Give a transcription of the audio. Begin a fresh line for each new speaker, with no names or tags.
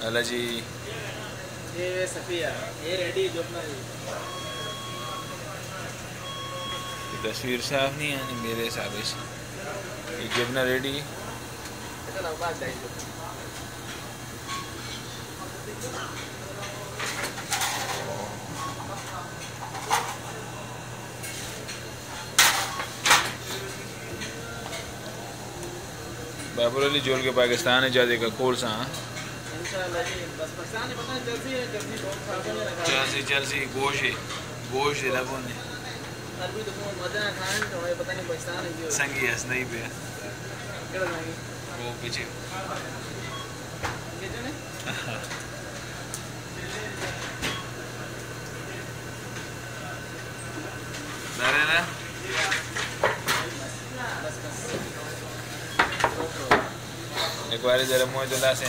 अल्लाह जी
ये सफिया ये रेडी जो अपना
तस्वीर साफ नहीं है मेरे हिसाब से। ये जबना रेडी बाबर अली जोल के पाकिस्तान है जादे का कोर्स। हाँ चलसी चलसी गोश लबों ने संगी हंस नहीं पे वो पीछे ना एक बार जरा मुँह जला से